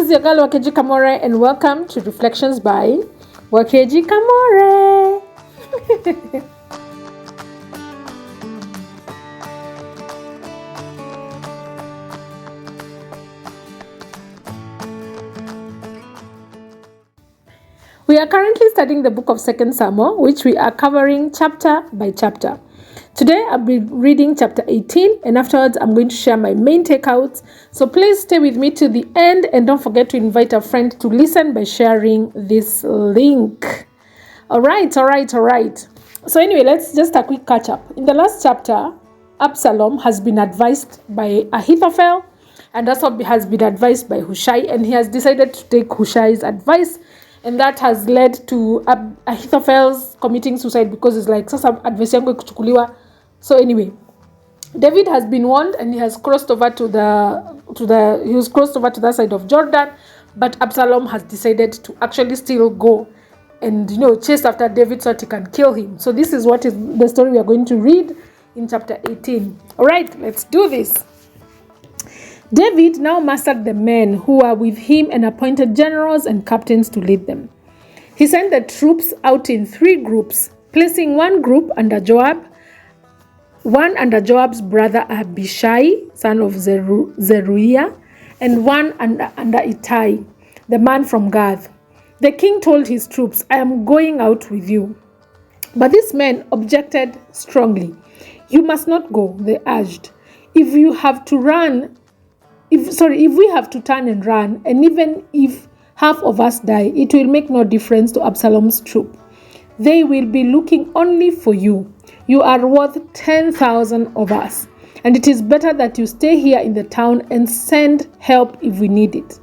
is your girl Wakeji Kamore, and welcome to Reflections by Wakeji Kamore. We are currently studying the book of 2 Samuel, which we are covering chapter by chapter. Today, I'll be reading chapter 18, and afterwards, I'm going to share my main takeouts. So please stay with me to the end, and don't forget to invite a friend to listen by sharing this link. All right. So anyway, let's just a quick catch up. In the last chapter, Absalom has been advised by Ahithophel, and also has been advised by Cushite, and he has decided to take Cushite's advice. And that has led to Ahithophel's committing suicide because it's like, sasa advice yangu ikuchukuliwa. So anyway, David has been warned and he has crossed over to that side of Jordan, but Absalom has decided to actually still go and chase after David so that he can kill him. So this is what is the story we are going to read in chapter 18. All right, let's do this. David now mastered the men who were with him and appointed generals and captains to lead them. He sent the troops out in 3 groups, placing one group under Joab, one under Joab's brother Abishai, son of Zeruiah, and one under Ittai, the man from Gath. The king told his troops, "I am going out with you." But these men objected strongly. "You must not go," they urged. If we have to turn and run, and even if half of us die, it will make no difference to Absalom's troop. They will be looking only for you. You are worth 10,000 of us, and it is better that you stay here in the town and send help if we need it.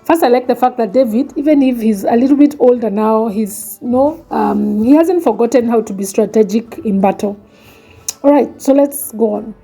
First, I like the fact that David, even if he's a little bit older now, he hasn't forgotten how to be strategic in battle. All right, so let's go on.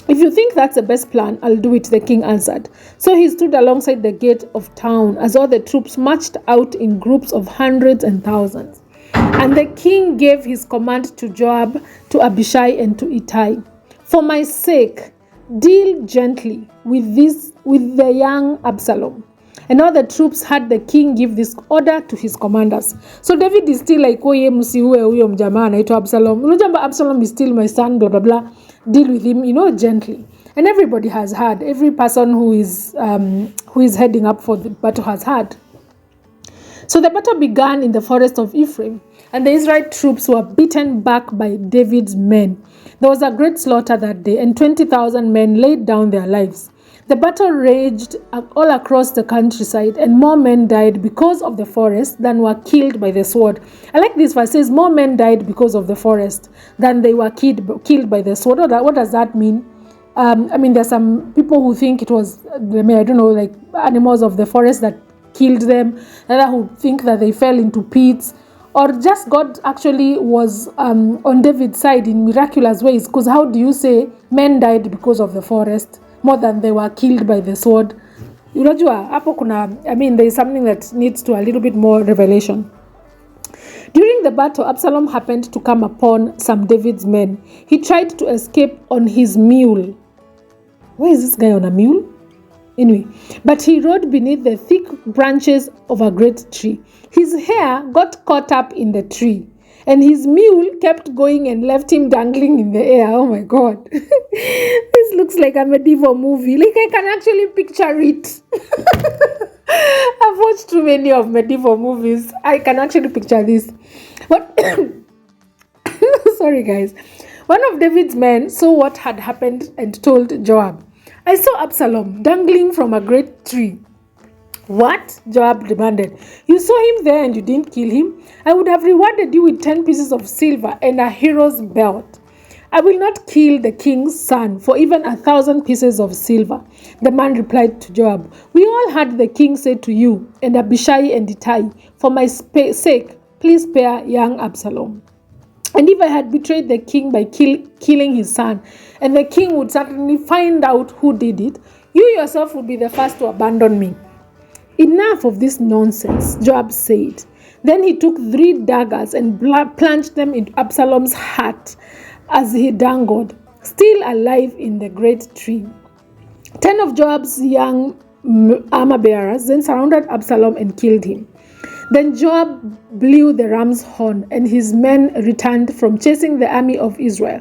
"If you think that's the best plan, I'll do it," the king answered. So he stood alongside the gate of town as all the troops marched out in groups of hundreds and thousands. And the king gave his command to Joab, to Abishai, and to Ittai. "For my sake, deal gently with the young Absalom." And all the troops heard the king give this order to his commanders. So David is still like, "Oh, msiue huyo mjamaa anaitwa Absalom. Unajua Absalom is still my son, blah, blah, blah. Deal with him, gently." And everybody has heard. Every person who is heading up for the battle has heard. So the battle began in the forest of Ephraim, and the Israel troops were beaten back by David's men. There was a great slaughter that day, and 20,000 men laid down their lives. The battle raged all across the countryside, and more men died because of the forest than were killed by the sword. I like this verse. It says more men died because of the forest than they were killed by the sword. What does that mean? There's some people who think it was, like animals of the forest that killed them. Others who think that they fell into pits. Or just God actually was on David's side in miraculous ways. Because how do you say men died because of the forest more than they were killed by the sword? Unajua hapo there is something that needs to a little bit more revelation. During the battle, Absalom happened to come upon some David's men. He tried to escape on his mule. Why is this guy on a mule? Anyway, but he rode beneath the thick branches of a great tree. His hair got caught up in the tree, and his mule kept going and left him dangling in the air. Oh my God. This looks like a medieval movie. Like I can actually picture it. I've watched too many of medieval movies. I can actually picture this. What? Sorry guys. One of David's men saw what had happened and told Joab, "I saw Absalom dangling from a great tree." "What?" Joab demanded. "You saw him there and you didn't kill him? I would have rewarded you with 10 pieces of silver and a hero's belt." "I will not kill the king's son for even 1,000 pieces of silver," the man replied to Joab. "We all heard the king say to you and Abishai and Ittai, 'For my sake, please spare young Absalom.' And if I had betrayed the king by killing his son, and the king would certainly find out who did it, you yourself would be the first to abandon me." "Enough of this nonsense," Joab said. Then he took 3 daggers and plunged them into Absalom's heart as he dangled, still alive in the great tree. 10 of Joab's young armor bearers, then surrounded Absalom and killed him. Then Joab blew the ram's horn, and his men returned from chasing the army of Israel.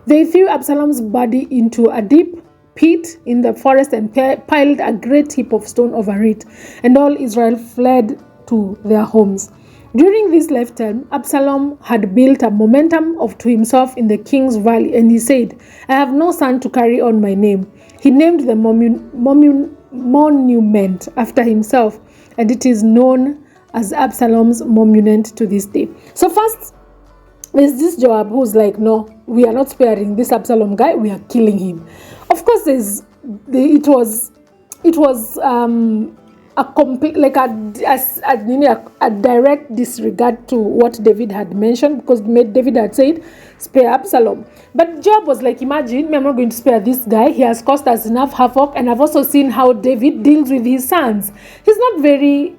They threw Absalom's body into a deep pit in the forest and piled a great heap of stone over it, and all Israel fled to their homes. During this lifetime, Absalom had built a momentum to himself in the king's valley, and he said, "I have no son to carry on my name." He named the monument after himself, and it is known as Absalom's monument to this day. So first, there's this Joab who's like, no, we are not sparing this Absalom guy, we are killing him. Of course, it was a direct disregard to what David had mentioned, because David had said, spare Absalom. But Joab was like, imagine, I'm not going to spare this guy. He has caused us enough havoc, and I've also seen how David deals with his sons. He's not very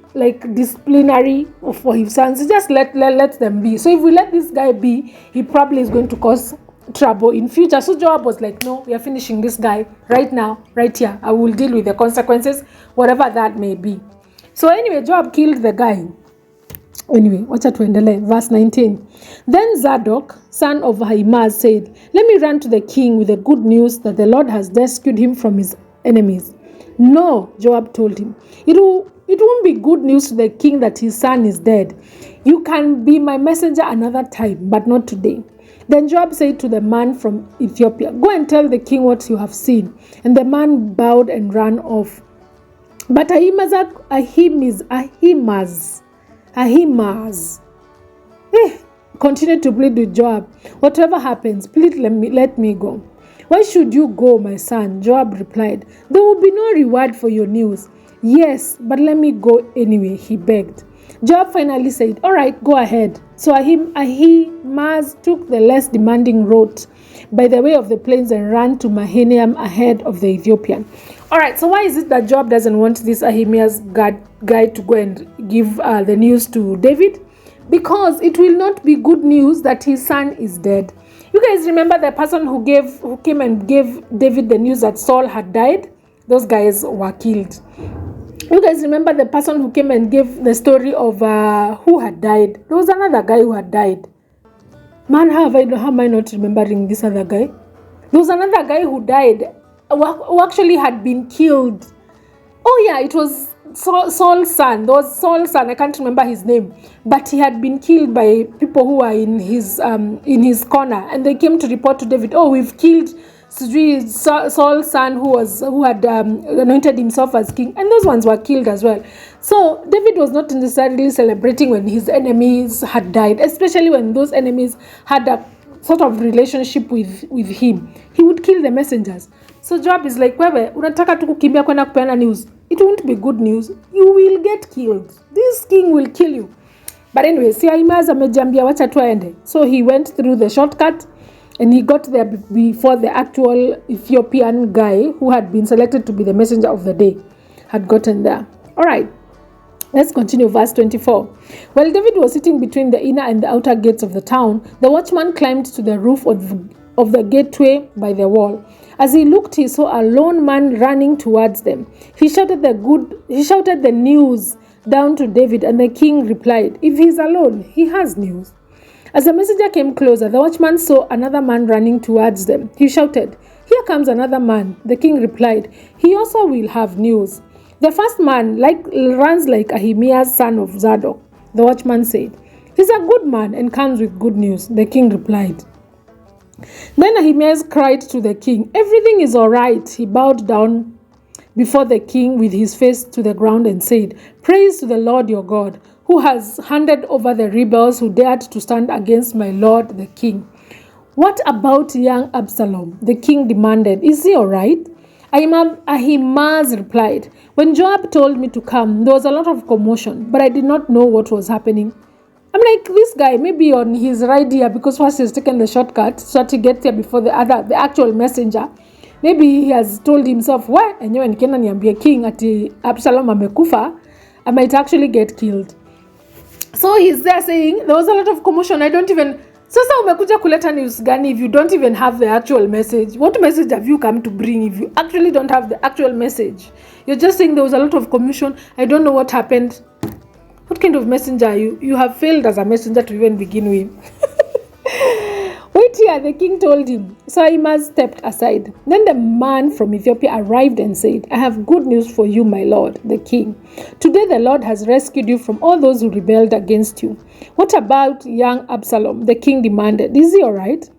disciplinary for his sons. He just let them be. So if we let this guy be, he probably is going to cause trouble in future. So Joab was like, no, we are finishing this guy right now, right here. I will deal with the consequences, whatever that may be. So anyway, Joab killed the guy. Anyway, watch out, verse 19. Then Zadok, son of Ahimaaz, said, "Let me run to the king with the good news that the Lord has rescued him from his enemies." "No," Joab told him. It won't be good news to the king that his son is dead. "You can be my messenger another time, but not today." Then Joab said to the man from Ethiopia, "Go and tell the king what you have seen." And the man bowed and ran off. But Ahimaaz continued to plead with Joab, "Whatever happens, please let me go." "Why should you go, my son?" Joab replied. "There will be no reward for your news." "Yes, but let me go anyway," he begged. Joab finally said, "All right, go ahead." So Ahimaaz took the less demanding route by the way of the plains and ran to Mahanaim ahead of the Ethiopian. All right, so why is it that Joab doesn't want this Ahimaaz guy to go and give the news to David? Because it will not be good news that his son is dead. You guys remember the person who came and gave David the news that Saul had died? Those guys were killed. You guys remember the person who came and gave the story of who had died? There was another guy who had died. Man, how am I not remembering this other guy? There was another guy who died, who actually had been killed. Oh yeah, it was Saul's son. There was Saul's son. I can't remember his name, but he had been killed by people who were in his corner, and they came to report to David, "Oh, we've killed Saul's son who had anointed himself as king," and those ones were killed as well. So David was not necessarily celebrating when his enemies had died, especially when those enemies had a sort of relationship with him. He would kill the messengers. So Joab is like, wewe unataka tu kukimbia kwenda kupeana news, it won't be good news, you will get killed, this king will kill you. But anyway, si Ahimaaz amejambia wacha tu aende. So he went through the shortcut, and he got there before the actual Ethiopian guy who had been selected to be the messenger of the day had gotten there. All right, let's continue. Verse 24. While David was sitting between the inner and the outer gates of the town, the watchman climbed to the roof of the gateway by the wall. As he looked, he saw a lone man running towards them. He shouted the news down to David, and the king replied, "If he is alone, he has news." As the messenger came closer, the watchman saw another man running towards them. He shouted, "Here comes another man." The king replied, "He also will have news." "The first man runs like Ahimaaz, son of Zadok," the watchman said. "He's a good man and comes with good news," the king replied. Then Ahimaaz cried to the king, "Everything is all right." He bowed down before the king with his face to the ground and said, "Praise to the Lord your God, who has handed over the rebels who dared to stand against my lord the king." "What about young Absalom?" the king demanded. "Is he all right?" Ahimaaz replied, "When Joab told me to come, there was a lot of commotion, but I did not know what was happening. I'm like, this guy may be on his ride here because first he's taken the shortcut so that he gets here before the actual messenger. Maybe he has told himself, well, enyewe nikienda niambie king ati Absalom amekufa, I might actually get killed." So he's there saying, there was a lot of commotion. I don't even... Sasa umekuja kuleta news gani if you don't even have the actual message? What message have you come to bring if you actually don't have the actual message? You're just saying there was a lot of commotion. I don't know what happened. What kind of messenger are you? You have failed as a messenger to even begin with. Wait here, the king told him. So Ahimaaz stepped aside. Then the man from Ethiopia arrived and said, I have good news for you, my lord, the king. Today the Lord has rescued you from all those who rebelled against you. What about young Absalom? The king demanded. Is he all right?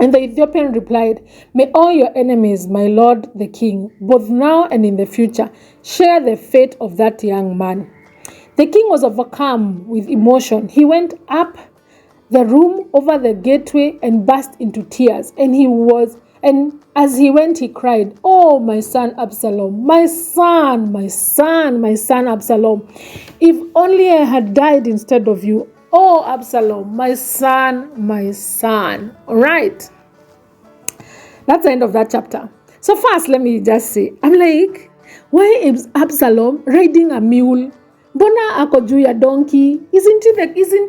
And the Ethiopian replied, May all your enemies, my lord the king, both now and in the future, share the fate of that young man. The king was overcome with emotion. He went up the room over the gateway and burst into tears. And as he went, he cried, Oh, my son Absalom, my son, my son, my son Absalom. If only I had died instead of you. Oh, Absalom, my son, my son. All right. That's the end of that chapter. So first, let me just say, I'm like, why is Absalom riding a mule? Mbona ako juu ya donkey? Isn't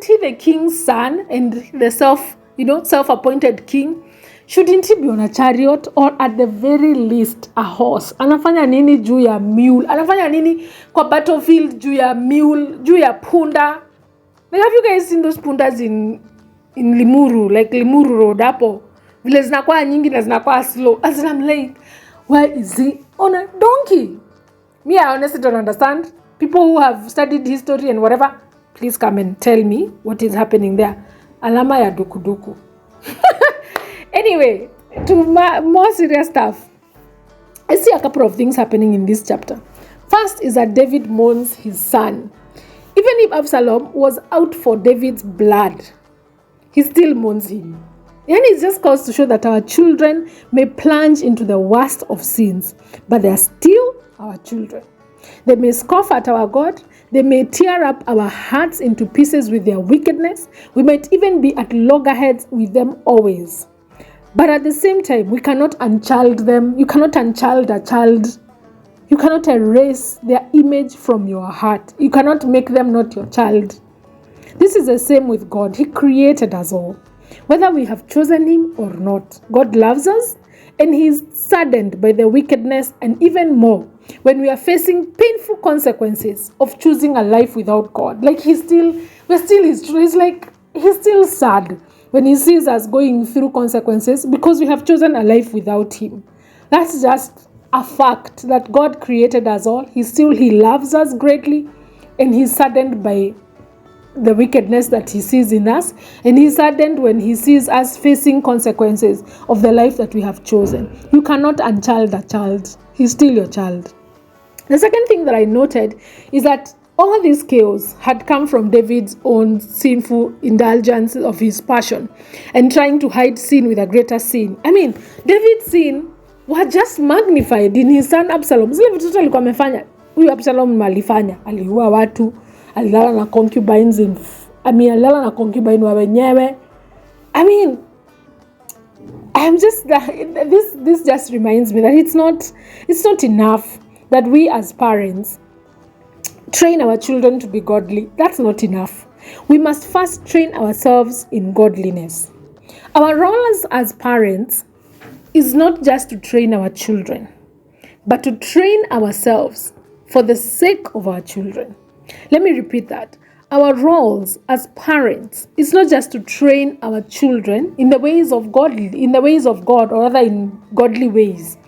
he the king's son and the self-appointed king? Shouldn't he be on a chariot or at the very least a horse? Anafanya nini juu ya mule? Anafanya nini kwa battlefield juu ya mule, juu ya punda? Like, have you guys seen those pundas in Limuru, like Limuru Road hapo? Vile zinakuwa nyingi na zinakuwa slow. As I'm like, why is he on a donkey? Me, I honestly don't understand. People who have studied history and whatever, please come and tell me what is happening there. Alama ya duku. Anyway, to more serious stuff. I see a couple of things happening in this chapter. First is that David mourns his son. Even if Absalom was out for David's blood, he still mourns him. And it just goes to show that our children may plunge into the worst of sins, but they are still our children. They may scoff at our God. They may tear up our hearts into pieces with their wickedness. We might even be at loggerheads with them always. But at the same time, we cannot unchild them. You cannot unchild a child. You cannot erase their image from your heart. You cannot make them not your child. This is the same with God. He created us all. Whether we have chosen him or not, God loves us, and he is saddened by the wickedness and even more when we are facing painful consequences of choosing a life without God. Like we're still his children. It's like he's still sad when he sees us going through consequences because we have chosen a life without him. That's just a fact that God created us all. He loves us greatly, and he's saddened by the wickedness that he sees in us, and he's saddened when he sees us facing consequences of the life that we have chosen. You cannot unchild a child. He's still your child. The second thing that I noted is that all this chaos had come from David's own sinful indulgence of his passion and trying to hide sin with a greater sin. I mean, David's sin was just magnified in his son Absalom. Zile vitu alikuwa amefanya. Huyu Absalom alifanya, aliua watu, alilala na concubines alilala na concubine wa wenyewe. I mean, this just reminds me that it's not enough that we as parents train our children to be godly. That's not enough. We must first train ourselves in godliness. Our role as parents is not just to train our children, but to train ourselves for the sake of our children. Let me repeat that. Our roles as parents is not just to train our children in the ways of God, or rather in godly ways.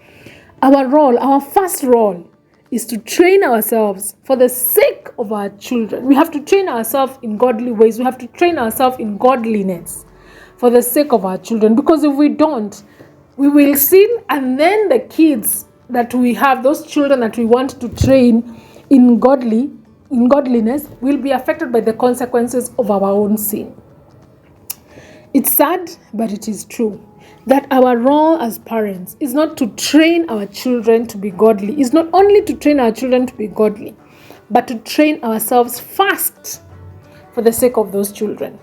Our first role is to train ourselves for the sake of our children. We have to train ourselves in godly ways. We have to train ourselves in godliness for the sake of our children. Because if we don't, we will sin, and then the kids that we have, those children that we want to train in godliness, will be affected by the consequences of our own sin. It's sad, but it is true that our role as parents is not to train our children to be godly. It's not only to train our children to be godly, but to train ourselves first for the sake of those children.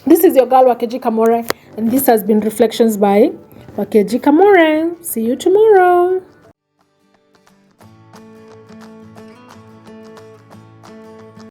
This is your girl Wakeji Kamore, and this has been Reflections by Wakeji Kamore. See you tomorrow.